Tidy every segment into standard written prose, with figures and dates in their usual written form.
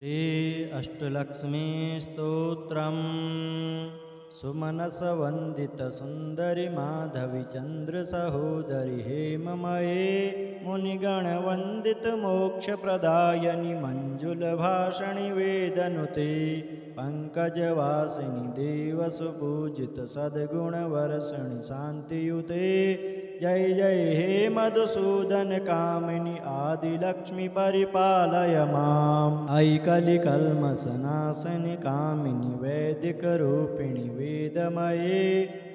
श्री अष्टलक्ष्मी स्तोत्रम् सुमनसवन्दितसुन्दरि माधवी चन्द्रसहोदरि हेममये मुनिगणवन्दितमोक्षप्रदायनि मञ्जुलभाषणि वेदनुते पङ्कजवासिनि देवसुपूजितसद्गुणवर्षणि शान्तियुते जय जय हे मधुसूदन कामिनि आदिलक्ष्मी परिपालय माम् ऐ कलिकल्मषनाशिनि कामिनि वैदिकरूपिणि वेदमये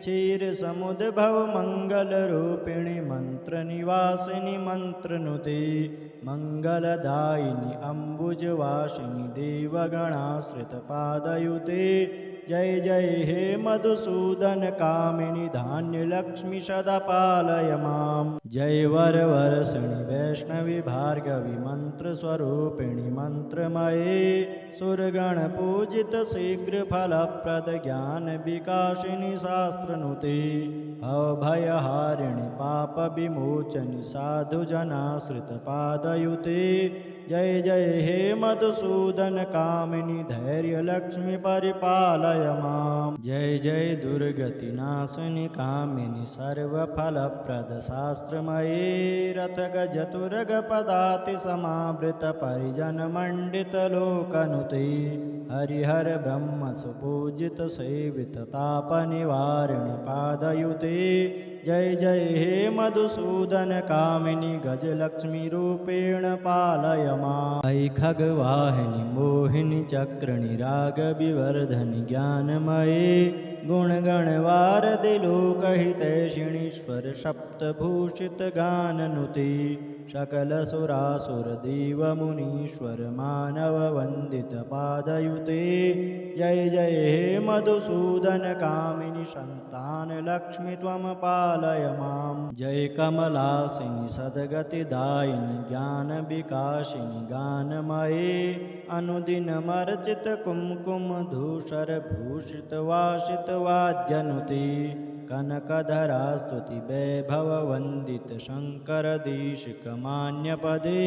क्षीरसमुद्भवमङ्गलरूपिणि मन्त्रनिवासिनि मन्त्रनुते मङ्गलदायिनि अम्बुजवासिनि देवगणाश्रितपादयुते जय जय हे मधुसूदन कामिनि धान्यलक्ष्मी सदा पालय माम् जय वरवर्षिणि वैष्णवी भार्गवी मन्त्रस्वरूपिणि मन्त्रमये सुरगणपूजित शीघ्रफलप्रद ज्ञानविकासिनि शास्त्रनुते भवभयहारिणि पापविमोचनि साधुजनाश्रितपादयुते जय जय हे मधुसूदन कामिनि धैर्यलक्ष्मी परिपालय माम् जय जय दुर्गतिनाशिनि कामिनि सर्वफलप्रद शास्त्रमये रथगजतुरगपदाति समावृत परिजनमण्डितलोकनुते हरिहर ब्रह्म सुपूजित सेवित तापनिवारिणि पादयुते जय जय हे मधुसूदन कामिनि गजलक्ष्मी रूपेण पालय माम् ऐ खगवाहिनि मोहिनि चक्रणि रागविवर्धनि ज्ञानमये गुणगणवारधि लोकहितैषिणीश्वर सप्तभूषितगाननुते सकलसुरासुरदेवमुनीश्वर मानववन्दितपादयुते जय जय हे मधुसूदन कामिनि सन्तानलक्ष्मी त्वं पालय माम् जय कमलासिनि सद्गतिदायिनि ज्ञानविकासिनि गानमये अनुदिनमर्चित कुङ्कुमधूसरभूषितवासितवाद्यनुते कनकधरास्तुति वैभववन्दित शङ्करदेशिकमान्यपदे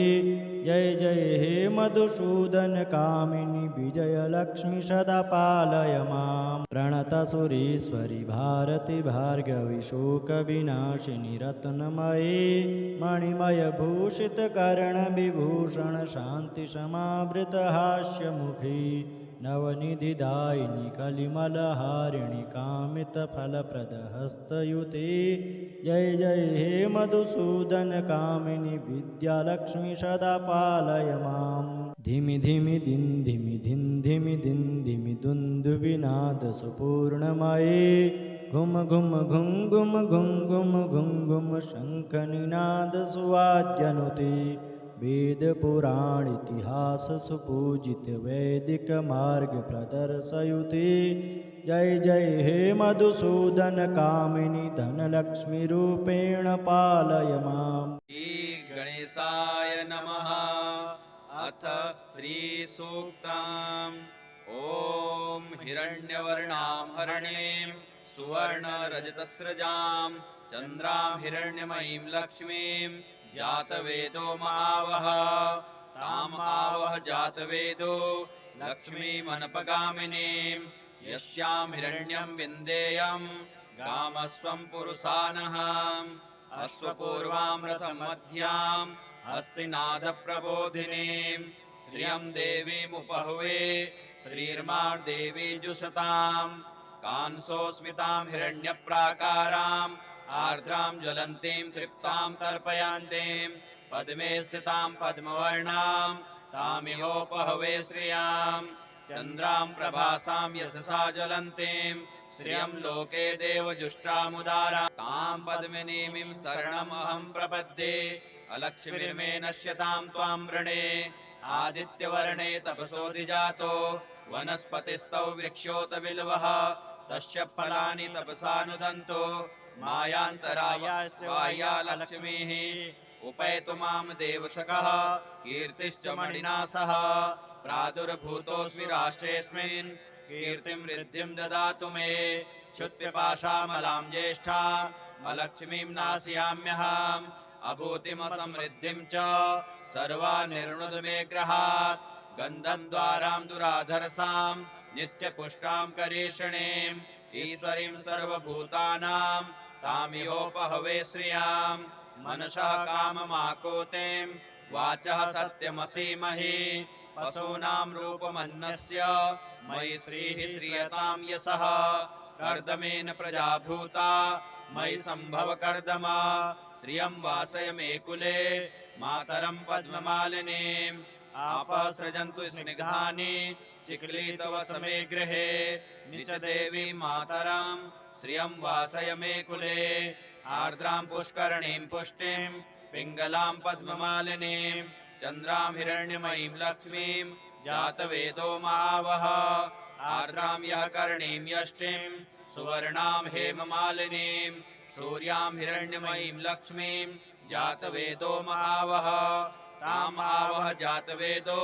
जय जय हे मधुसूदन कामिनि विजयलक्ष्मी सदा पालय माम् प्रणतसुरेश्वरि भारति भार्गवी शोकविनाशिनि रत्नमये मणिमयभूषितकर्णविभूषण शान्तिसमावृतहास्यमुखी नवनिधिदायिनि कलिमलहारिणि कामितफलप्रदहस्तयुते जय जय हे मधुसूदन कामिनि विद्यालक्ष्मी सदा पालय माम् धिमि धिमि दिन धिमि धिन धिमि दिन धिमि दुन्दुभिनादसुपूर्णमये घुम घुम घुं घुम घुं घुम घुं घुम शङ्खनिनादसुवाद्यनुते वेदपुराणेतिहाससुपूजित वैदिकमार्गप्रदर्शयुते जय जय हे मधुसूदन कामिनि धनलक्ष्मी रूपेण पालय माम् श्री गणेशाय नमः। अथ श्री सूक्तम्। ॐ हिरण्यवर्णां हरणीं सुवर्णरजतस्रजां चन्द्रां हिरण्यमयीं लक्ष्मीं जातवेदो मावह ताम् आवह जातवेदो लक्ष्मीमनपगामिनीं यस्यां हिरण्यं विन्देयं गामस्वं पुरुषानः अश्वपूर्वां रथमध्यां हस्तिनादप्रबोधिनीं श्रियं देवीमुपहुवे श्रीर्मार्देवी जुषतां कांसोऽस्मितां हिरण्यप्राकाराम् आर्द्रां ज्वलन्तीं तृप्तां तर्पयान्तीं पद्मे स्थितां पद्मवर्णां तामिहोपहवे श्रियां चन्द्रां प्रभासां यशसा ज्वलन्तीं श्रियं लोके देवजुष्टामुदारां तां पद्मिनीमिं शरणमहं प्रपद्ये अलक्ष्मीर्मे नश्यतां त्वां वृणे आदित्यवर्णे तपसोऽधिजातो वनस्पतिस्तौ वृक्षोत बिल्वः तस्य फलानि तपसानुदन्तो मायान्तराया लक्ष्मीः उपैतु मां देवशकः कीर्तिश्च मणिना सह प्रादुर्भूतोऽस्मि राष्ट्रेऽस्मिन् कीर्तिं वृद्धिं ददातु मे क्षुत्पिपाशामलां ज्येष्ठा मलक्ष्मीं नाशयाम्यहम् अभूतिमसमृद्धिं च सर्वा निर्णुद मे ग्रहात् गन्धम् द्वाराम् दुराधरसाम् नित्यपुष्टाम् करीषिणीम् ईश्वरीम् सर्वभूतानाम् तामियोपहवे श्रियाम् मनसः काममाकोतेम् वाचः सत्यमसीमहि पशूनाम् रूपमन्नस्य मयि श्रीः श्रियताम् यशः कर्दमेन प्रजा भूता मयि सम्भव कर्दमा श्रियम् वासय मे कुले मातरम् पद्ममालिनीम् आपः सृजन्तु स्निग्धानि चिक्ली तव समे गृहे निच देवी मातरम् श्रियम् वासय मे कुले आर्द्राम् पुष्करणीम् पुष्टिम् पिङ्गलाम् पद्ममालिनीम् चन्द्राम् हिरण्यमयीम् लक्ष्मीम् जातवेदो मावह आर्द्राम् यः करणीम् यष्टिम् सुवर्णाम् हेममालिनीम् सूर्याम् हिरण्यमयीम् लक्ष्मीम् जातवेदो मावह ताम् आवह जातवेदो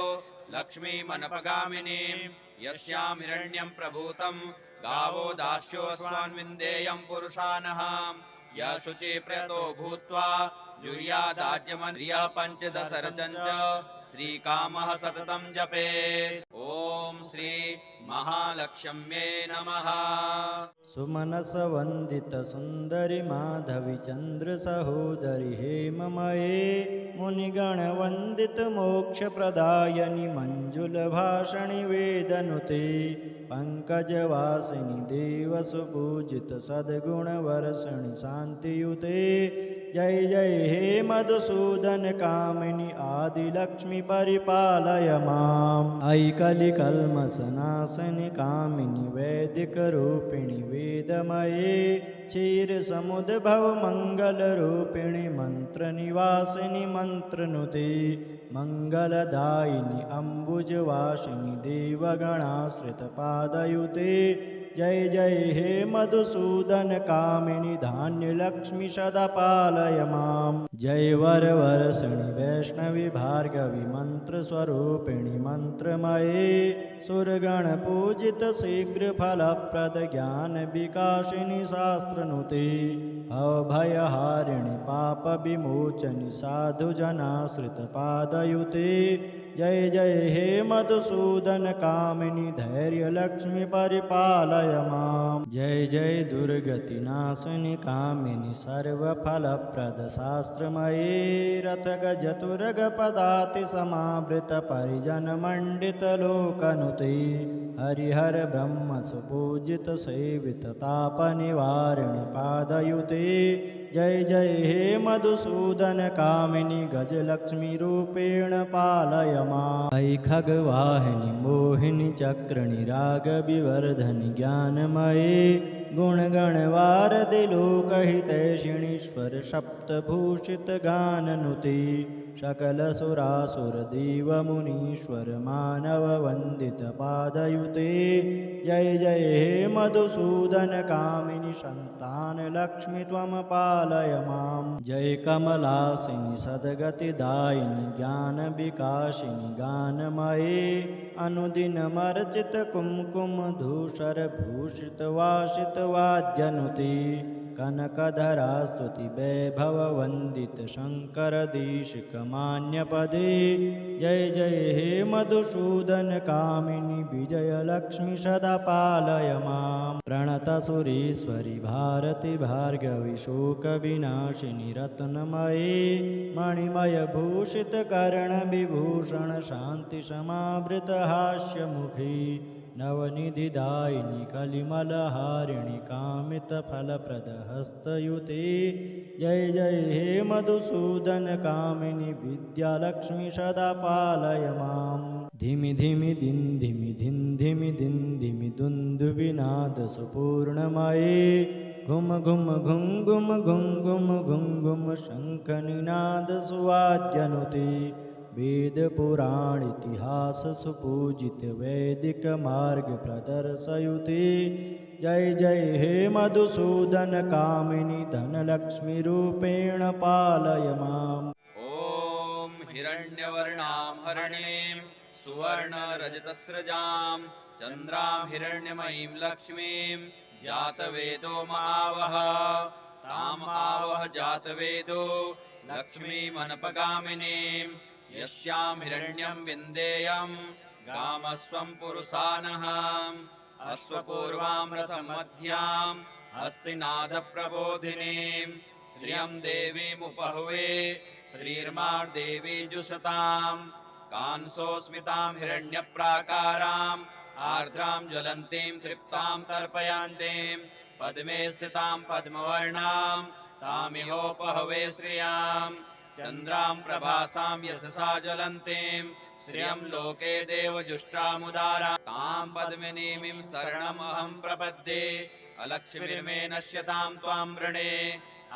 लक्ष्मीमनपगामिनीम् यस्याम् हिरण्यम् प्रभूतम् गावो दास्योऽस्मान्विन्देयम् पुरुषानः यः शुचिप्रतो भूत्वा जुर्यादाज्यमन्यः पञ्चदशरचञ्च श्रीकामः सततम् जपेत्। ॐ श्री महालक्ष्म्ये नमः। सुमनस वंदित सुंदरी माधवी चंद्र सहोदरी हेममये मुनिगण वंदित मोक्ष प्रदायनि मंजुल भाषणि वेदनुते पंकजवासिनि देव सुपूजित सद्गुण वर्षणि शांतियुते जय जय हे मधुसूदन कामिनी आदिलक्ष्मी परिपालय माम् ऐकलि कल्मषनाशिनि कामिनी वैदिक रूपिणि वेदमये क्षीर समुद्भव मंगल रूपिणि मंत्र निवासिनि मंत्रनुते मंगलदायिनि अम्बुजवासिनि देवगणाश्रित पादयुते जय जय हे मधुसूदन कामिनी धान्य लक्ष्मी सदा पालय माम् जय वर वर्षणि वैष्णवी भार्गवी मंत्र स्वरूपिणि मंत्रमये सुरगण पूजित शीघ्र फलप्रद ज्ञान विकासिनि शास्त्रनुते अभयहारिणि पाप विमोचनि साधु जनाश्रित पादयुते जय जय हे मधुसूदन कामिनी धैर्य लक्ष्मी परिपालय माम् जय जय दुर्गति नाशिनि कामिनी सर्वफलप्रद शास्त्रमये रथ गज तुरग पदाति समावृत परिजन मंडित लोकनुते हरिहर ब्रह्म सुपूजित सेवित ताप निवारिणि पादयुते जय जय हे मधुसूदन कामिनी गज लक्ष्मी रूपेण पालय माम् ऐ खगवाहिनि मोहिनि चक्रणि राग विवर्धनि ज्ञानमये गुणगण वारदि लोकहितैषिणीश्वर सप्तभूषित गाननुते सकल सुरासुर देव मुनीश्वर मानव वंदित पादयुते जय जय हे मधुसूदन कामिनी संतान लक्ष्मी त्वं पालय माम् जय कमलासिनि सद्गतिदायिनि ज्ञान विकासिनि गानमये अनुदिनमर्चित कुमकुम धूसर भूषित वासित वाद्यनुते कनकधरा स्तुति वैभव वंदित शंकर देशिक मान्य पदे जय जय हे मधुसूदन कामिनी विजय लक्ष्मी सदा पालय माम् प्रणत सुरेश्वरी भारती भार्गवी शोक विनाशिनी रत्नमये मणिमय भूषित कर्ण विभूषण शांति समावृत हास्य मुखी नवनिधिदायिनि कलिमलहारिणि कामित फलप्रद हस्तयुते जय जय हे मधुसूदन कामिनी विद्यालक्ष्मी सदा पालय माम् धिमि धिमि दिन धिमि धिन धिमि दिन धिमि दुन्दुभिनाद सुपूर्णमये घुम घुम घुम घुम घुम घुम घुम घुम शङ्खनिनाद सुवाद्यनुते वेद पुराण इतिहास सुपूजित वैदिक मार्ग प्रदर्शयुते जय जय हे मधुसूदन कामिनी धनलक्ष्मी रूपेण पालय माम् ॐ हिरण्यवर्णां हरणीं सुवर्ण रजतस्रजां चन्द्रां हिरण्यमयीं लक्ष्मीं जातवेदो मावह ताम् आवह जातवेदो लक्ष्मीमनपगामिनीं यस्यां हिरण्यं विन्देयं गामस्वं पुरुषानः अश्वपूर्वामृतमध्याम् हस्तिनादप्रबोधिनीं श्रियं देवीमुपहुवे श्रीर्मार्देवी जुषताम् कांसोऽस्मितां हिरण्यप्राकाराम् आर्द्रां ज्वलन्तीं तृप्तां तर्पयान्तीं पद्मे स्थितां पद्मवर्णां तामिहोपहवे श्रियाम् चन्द्रां प्रभासां यशसा ज्वलन्तीं श्रियं लोके देवजुष्टामुदारां तां पद्मिनीमिं शरणमहं प्रपद्ये अलक्ष्मीर्मे नश्यतां त्वां वृणे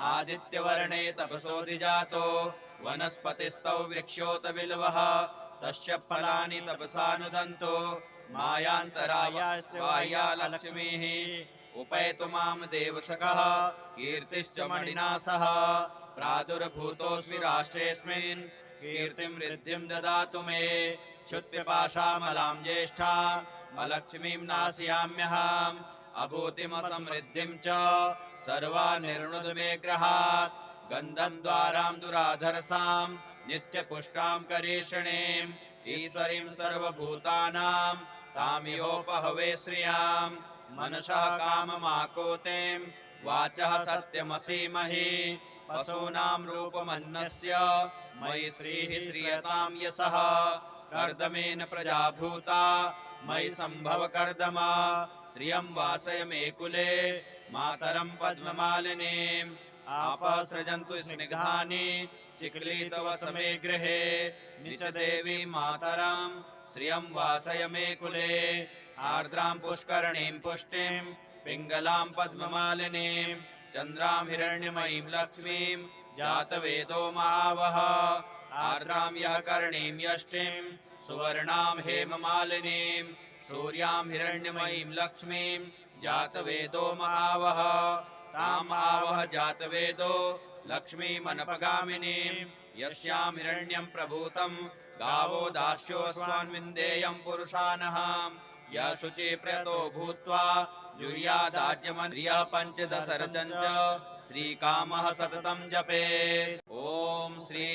आदित्यवर्णे तपसोऽधिजातो वनस्पतिस्तौ वृक्षोत बिल्वः तस्य फलानि तपसानुदन्तो मायान्तराया लक्ष्मीः उपैतु मां देवशकः कीर्तिश्च मणिना सह प्रादुर्भूतोऽस्मि राष्ट्रेऽस्मिन् कीर्तिं वृद्धिं ददातु मे क्षुत्पिपाशामलां ज्येष्ठामलक्ष्मीं नाशयाम्यहम् अभूतिमसमृद्धिं च सर्वान् निर्णुद मे गृहात् गन्धं द्वारां दुराधरसां नित्यपुष्टां करीषणीं ईश्वरीं सर्वभूतानां तामिहोपहवे श्रियाम् मनसः काममाकोतिं वाचः सत्यमसीमहि पशूनां रूपमन्नस्य मयि श्रीः श्रियतां यशः कर्दमेन प्रजा भूता मयि सम्भव कर्दम श्रियं वासय मे कुले मातरं पद्ममालिनीम् आपः सृजन्तु स्निग्धानि चिक्लीतव समे गृहे निच देवी मातरं श्रियं वासय मे कुले आर्द्रां पुष्करणीं पुष्टिं पिङ्गलां पद्ममालिनीं चन्द्रां हिरण्यमयीं लक्ष्मीं जातवेदो महावः आर्द्रां यः कर्णीं यष्टिं सुवर्णां हेममालिनीं सूर्यां हिरण्यमयीं लक्ष्मीं जातवेदो महावः ताम् आवह जातवेदो लक्ष्मीमनपगामिनीं यस्यां हिरण्यं प्रभूतं गावो दास्योऽस्मान् विन्देयं पुरुषानः या शुचि प्रयतो भूत्वा जुर्यादाज्यमन्त्रियः पञ्चदशरचञ्च श्रीकामः सततं जपेत्। ॐ श्री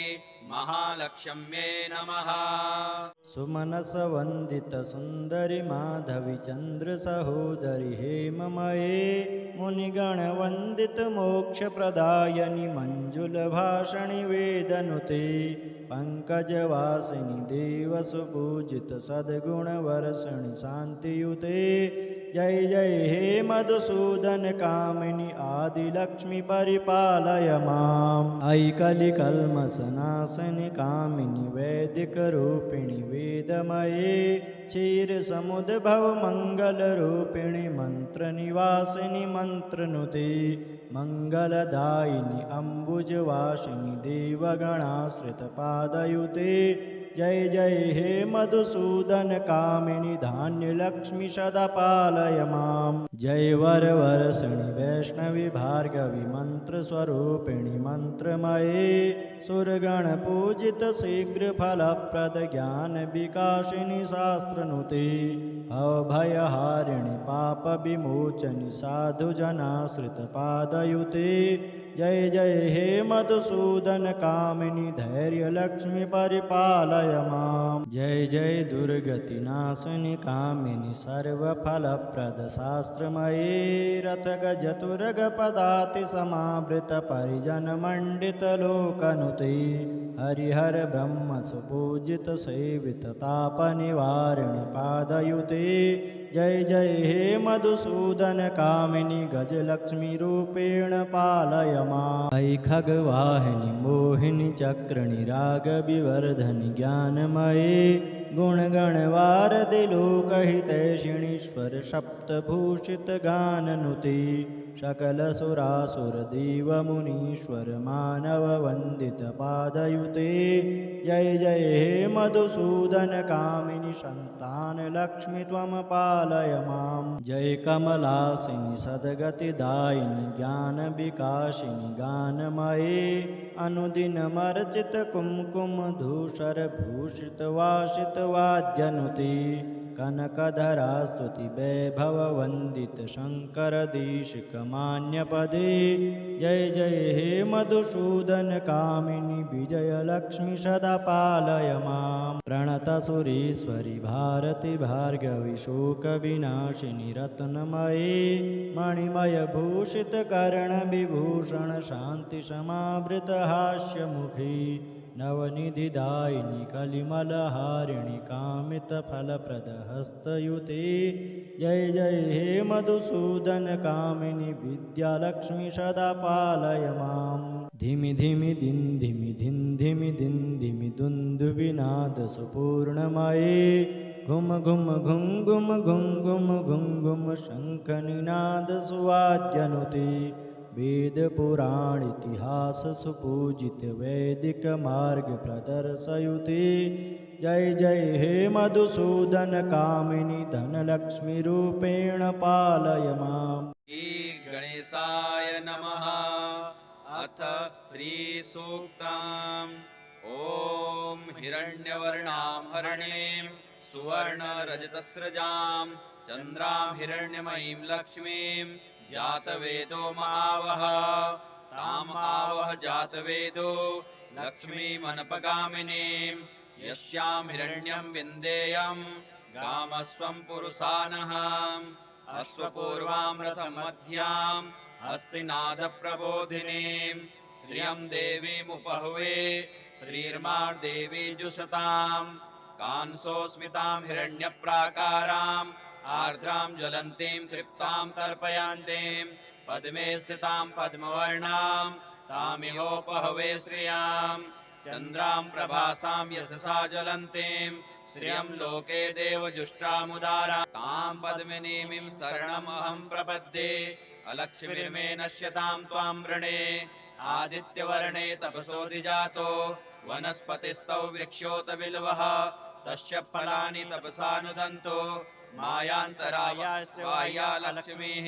महालक्ष्म्ये नमः। सुमनसवन्दित सुन्दरि माधवि चन्द्र सहोदरि हेममये मुनिगणवन्दित मोक्षप्रदायनि मञ्जुलभाषणि वेदनुते पङ्कजवासिनि देवसुपूजित सद्गुणवर्षणि शान्तियुते जय जय हे मधुसूदन कामिनि आदिलक्ष्मी परिपालय माम् ऐकलिकल्मषनाशिनि कामिनि वैदिकरूपिणि वेदमये क्षीरसमुद्भव मङ्गलरूपिणि मन्त्रनिवासिनि मन्त्रनुते मङ्गलदायिनि अम्बुजवासिनि देवगणाश्रितपादयुते जय जय हे मधुसूदन कामिनि धान्यलक्ष्मी सदा पालय माम् जय वरवर्षिणि वैष्णवि भार्गवि मन्त्रस्वरूपिणि मन्त्रमये सुरगणपूजित शीघ्रफलप्रद ज्ञानविकासिनि शास्त्रनुते अभयहारिणि पापविमोचनि साधुजनाश्रितपादयुते जय जय हे मधुसूदन कामिनि धैर्यलक्ष्मी परिपालय माम् जय जय दुर्गतिनाशिनि कामिनि सर्वफलप्रद शास्त्रमये रथगजतुरगपदाति समावृत परिजनमण्डित लोकनुते हरिहर ब्रह्म सुपूजित सेवित तापनिवारिणि पादयुते जय जय हे मधुसूदन कामिनि गजलक्ष्मी रूपेण पालय माम् ऐ खगवाहिनि मोहिनि चक्रणि रागविवर्धनि ज्ञानमये गुणगणवारदि लोकहितैषिणीश्वर सप्तभूषित गाननुते सकलसुरासुरदेवमुनीश्वर मानववन्दित पादयुते जय जय हे मधुसूदन कामिनि सन्तानलक्ष्मी त्वं पालय माम् जय कमलासिनि सद्गतिदायिनि ज्ञानविकासिनि गानमये अनुदिनमर्चित कुङ्कुमधूसरभूषित वासित वाद्यनुते कनकधरा स्तुति वैभव वंदित शंकर देशिक मान्य पदे जय जय हे मधुसूदन कामिनी विजय लक्ष्मी सदा पालय मां प्रणत सुरेश्वरी भारती भार्गवी शोक विनाशिनी रत्नमयी मणिमय भूषित कर्ण विभूषण शांति समावृत हास्य मुखी नवनिधिदायिनी कलिमलहारिणि कामितफलप्रदहस्तयुते जय जय हे मधुसूदन कामिनी विद्यालक्ष्मी सदा पालय मां धिमि धिमि दिन धिमि धिन धिमि दिन धिमि दुन्दुभिनाद सुपूर्णमये घुम घुम घुम घुम घुम घुम घुम घुम शङ्खनिनाद सुवाद्यनुते वेद पुराण इतिहास सुपूजित वैदिक मार्ग प्रदर्शयुते जय जय हे मधुसूदन कामिनी धनलक्ष्मी रूपेण पालय माम् श्री गणेशाय नमः। अथ श्री सूक्तम्। ॐ हिरण्यवर्णां हरणीं सुवर्णरजतस्रजां चन्द्रां हिरण्यमयीं लक्ष्मीं जातवेदो महावः ताम् आवह जातवेदो लक्ष्मीमनपगामिनीं यस्यां हिरण्यं विन्देयं गामस्वं पुरुषानः अश्वपूर्वां रथमध्यां हस्तिनादप्रबोधिनीं श्रियं देवीमुपहवे श्रीर्मार्देवी जुषतां कांसोऽस्मितां हिरण्यप्राकाराम् आर्द्रां ज्वलन्तीं तृप्तां तर्पयन्तीं पद्मे स्थितां पद्मवर्णां तामिहोपहवे श्रियां चन्द्रां प्रभासां यशसा ज्वलन्तीं श्रियं लोके देवजुष्टामुदारां तां पद्मिनीमिं शरणमहं प्रपद्ये अलक्ष्मीर्मे नश्यतां त्वां वृणे आदित्यवर्णे तपसोऽधिजातो वनस्पतिस्तौ वृक्षोत बिल्वः तस्य फलानि तपसानुदन्तो मायान्तराया लक्ष्मीः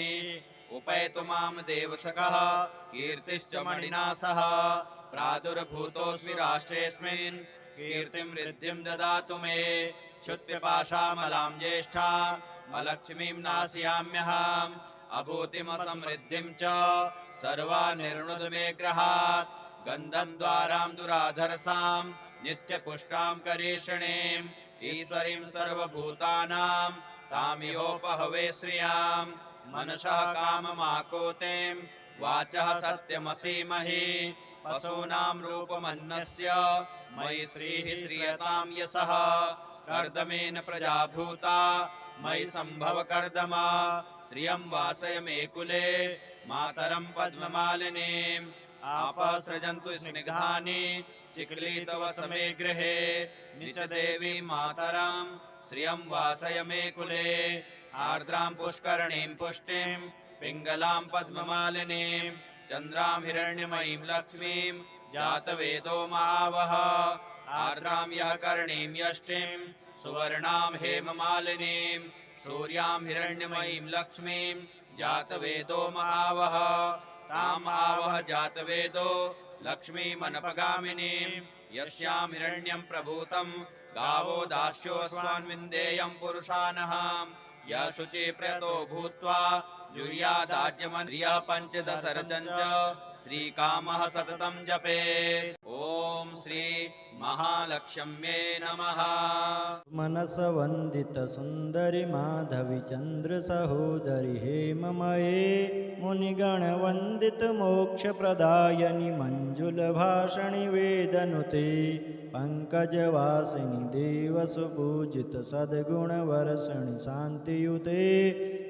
उपैतु मां देवशकः कीर्तिश्च मणिना सह प्रादुर्भूतोऽस्मि राष्ट्रेऽस्मिन् कीर्तिं वृद्धिं ददातु मे क्षुत्पिपाशामलां ज्येष्ठामलक्ष्मीं नाशयाम्यहम् अभूतिमसमृद्धिं च सर्वानिर्णुद मे गृहात् गन्धं द्वारां दुराधरसां नित्यपुष्टां करीषणीं ईश्वरीं सर्वभूतानां तामिहोपहवे श्रियां मनसः काममाकोतिं वाचः सत्यमसीमहि पशूनां रूपमन्नस्य मयि श्रीः श्रियतां यशः कर्दमेन प्रजा भूता मयि सम्भव कर्दम श्रियं वासय मे कुले मातरं पद्ममालिनीम् आपः सृजन्तु स्निग्धानि चिक्लीतव समे गृहे निच देवी मातरं श्रियं वासय मे कुले आर्द्रां पुष्करणीं पुष्टिं पिङ्गलां पद्ममालिनीं चन्द्रां हिरण्यमयीं लक्ष्मीं जातवेदो महावः आर्द्रां यः कर्णीं यष्टिं सुवर्णां हेममालिनीं सूर्यां हिरण्यमयीं लक्ष्मीं जातवेदो महावः ताम् आवह जातवेदो लक्ष्मीमनपगामिनीं यस्यां हिरण्यं प्रभूतं गावो दास्योऽस्मान् विन्देयं पुरुषानः यः शुचिप्रतो भूत्वा जुर्यादाज्यमन्त्रियः पञ्चदशरचञ्च श्रीकामः सततं जपेत्। ॐ श्री महालक्ष्म्ये नमः। मनस वंदित सुंदरी माधवी चंद्र सहोदरी हेममये मुनिगण वंदित मोक्ष प्रदायनि मंजुल भाषणि वेदनुते पंकजवासिनि देव सुपूजित सद्गुण वर्षणि शांतियुते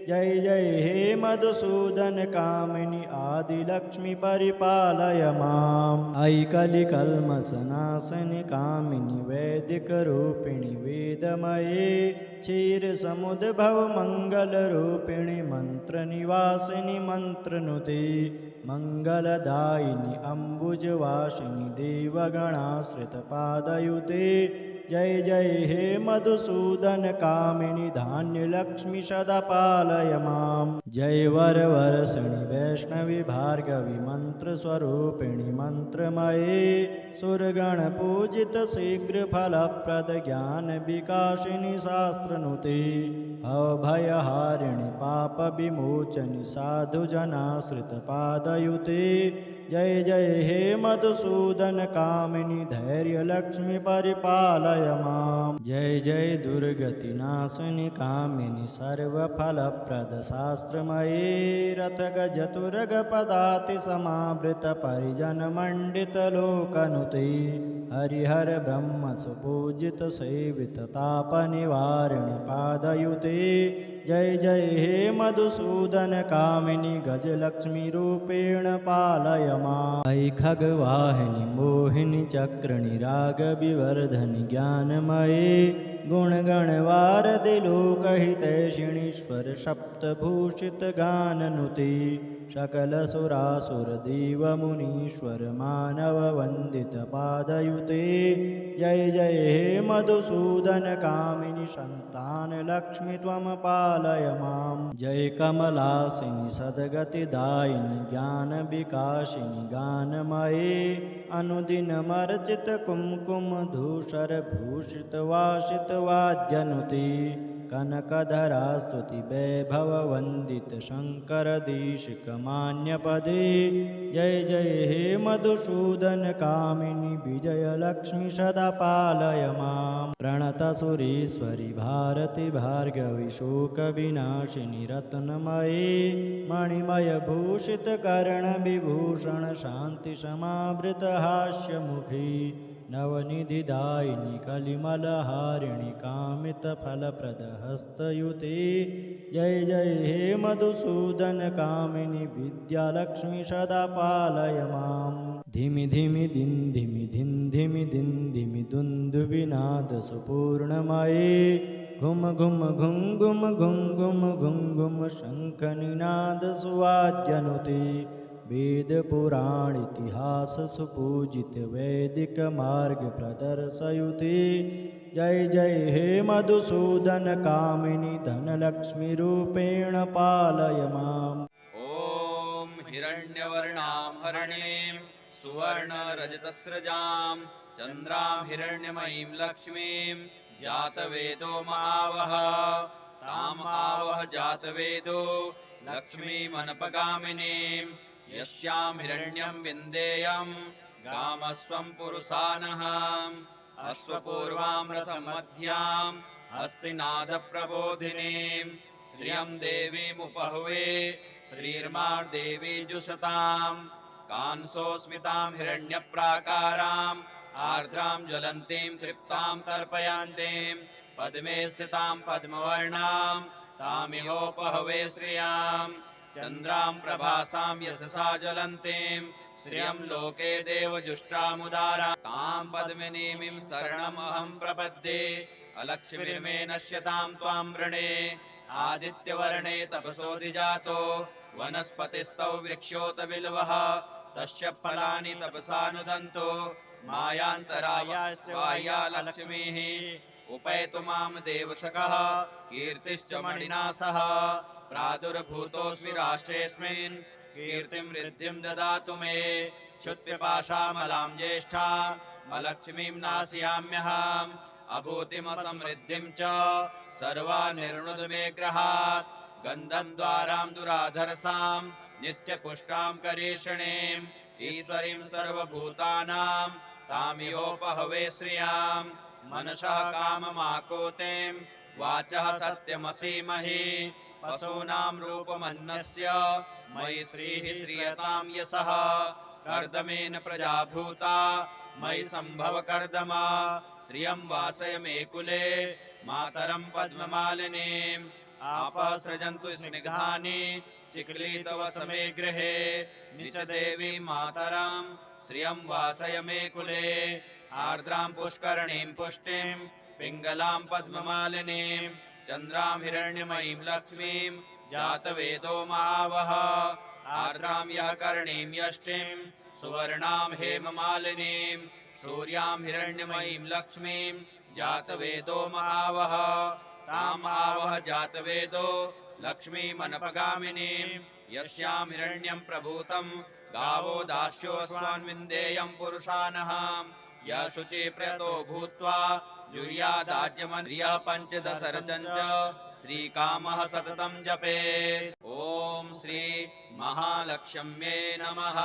जय जय हे मधुसूदन कामिनी आदिलक्ष्मी परिपालय माम् ऐकलिकल्मषनाशिनि कामिनी वैदिक रूपिणि वेदमये क्षीर समुद्भव मंगल रूपिणि मंत्र निवासिनि मंत्रनुते मंगलदायिनि अम्बुजवासिनि देवगणाश्रित पादयुते जय जय हे मधुसूदन कामिनी धान्यलक्ष्मी सदा पालय माम् जय वरवर्षिणि वैष्णवी भार्गवी मन्त्रस्वरूपिणि मन्त्रमये सुरगणपूजित शीघ्रफलप्रद ज्ञानविकासिनि शास्त्रनुते अभयहारिणि पापविमोचनि साधुजनाश्रितपादयुते जय जय हे मधुसूदन कामिनी धैर्यलक्ष्मी परिपालय माम् जय जय दुर्गतिनाशिनि कामिनी सर्वफलप्रद शास्त्रमये रथगजतुरगपदाति समावृत परिजनमण्डित लोकनुते हरिहर ब्रह्म सुपूजित सेवित तापनिवारिणि पादयुते जय जय हे मधुसूदन कामिनी गजलक्ष्मी रूपेण पालय माम् अयि खगवाहिनि मोहिनि चक्रणि रागविवर्धनि ज्ञानमये गुणगणवारधि लोकहितैषिणीश्वर सप्तभूषित गाननुते सकलसुरासुरदेवमुनीश्वर मानववन्दित पादयुते जय जय हे मधुसूदन कामिनी सन्तानलक्ष्मी त्वं पालय माम् जय कमलासिनि सद्गतिदायिनि ज्ञानविकासिनि गानमये अनुदिनमर्चित कुङ्कुमधूसर भूषित वासित वाद्यनुते कनकधरा स्तुति वैभव वन्दित शङ्करदेशिकमान्यपदे जय जय हे मधुसूदन कामिनी विजयलक्ष्मी सदा पालय माम् प्रणतसुरेश्वरि भारति भार्गवी शोकविनाशिनि रत्नमये मणिमयभूषित कर्णविभूषण शान्तिसमावृत हास्यमुखी नवनिधिदायिनि कलिमलहारिणि कामितफलप्रदहस्तयुते जय जय हे मधुसूदन कामिनी विद्यालक्ष्मी सदा पालय माम् धिमि धिमि दिन धिमि धिन धिमि दिन धिमि दुन्दुभिनाद सुपूर्णमये घुम घुम घुम घुम घुम घुम घुम घुम शङ्खनिनाद सुवाद्यनुते वेदपुराणेतिहास सुपूजित वैदिक मार्ग प्रदर्शयुते जय जय हे मधुसूदन कामिनी धनलक्ष्मी रूपेण पालय माम् ॐ हिरण्यवर्णां हरणीं सुवर्णरजतस्रजां चन्द्रां हिरण्यमयीं लक्ष्मीं जातवेदो मावह ताम् आवह जातवेदो लक्ष्मीमनपगामिनीं यस्यां हिरण्यं विन्देयं गामस्वं पुरुषानः अश्वपूर्वां रथमध्यां हस्तिनादप्रबोधिनीं श्रियं देवीमुपहुवे श्रीर्मार्देवी जुषतां कांसोऽस्मितां हिरण्यप्राकाराम् आर्द्रां ज्वलन्तीं तृप्तां तर्पयान्तीं पद्मे स्थितां पद्मवर्णां तामिहोपहवे श्रियां चन्द्रां प्रभासां यशसा ज्वलन्तीं श्रियं लोके देवजुष्टामुदारां तां पद्मिनीमिं शरणमहं प्रपद्ये अलक्ष्मीर्मे नश्यतां त्वां वृणे आदित्यवर्णे तपसोऽधिजातो वनस्पतिस्तौ वृक्षोत बिल्वः तस्य फलानि तपसानुदन्तो मायान्तराया लक्ष्मीः उपैतु मां देवशकः कीर्तिश्च मणिना सह प्रादुर्भूतोऽस्मि राष्ट्रेऽस्मिन् कीर्तिं वृद्धिं ददातु मे क्षुत्पिपाशामलां ज्येष्ठामलक्ष्मीं नाशयाम्यहम् अभूतिमसमृद्धिं च सर्वानिर्णुद मे ग्रहात् गन्धं द्वारां दुराधरसां नित्यपुष्टां करीषिणीम् ईश्वरीं सर्वभूतानां तामिहोपहवे श्रियां मनसः काममाकोतिं वाचः सत्यमसीमहि पशूनां रूपमन्नस्य मयि श्रीः श्रियतां यशः कर्दमेन प्रजा भूता मयि सम्भव कर्दमा श्रियं वासय मे कुले मातरं पद्ममालिनीम् आपः सृजन्तु स्निग्धानि चिक्ली तव समे गृहे निच देवी मातरं श्रियं वासय मे कुले आर्द्रां पुष्करणीं पुष्टिं पिङ्गलां पद्ममालिनीं चन्द्रां हिरण्यमयीं लक्ष्मीं जातवेदो मावह आर्द्रां यः करणीं यष्टिं सुवर्णां हेममालिनीं सूर्यां हिरण्यमयीं लक्ष्मीं जातवेदो महावह ताम आवह जातवेदो लक्ष्मीमनपगामिनीं यस्यामिरण्यं प्रभूतं गावो दास्योऽस्वान्विन्देयं पुरुषानः य शुचि प्रयतो भूत्वा जुर्यादाज्यमन्त्रियः पञ्चदशरचञ्च श्रीकामः सततं जपेत्। ॐ श्री महालक्ष्म्ये नमः।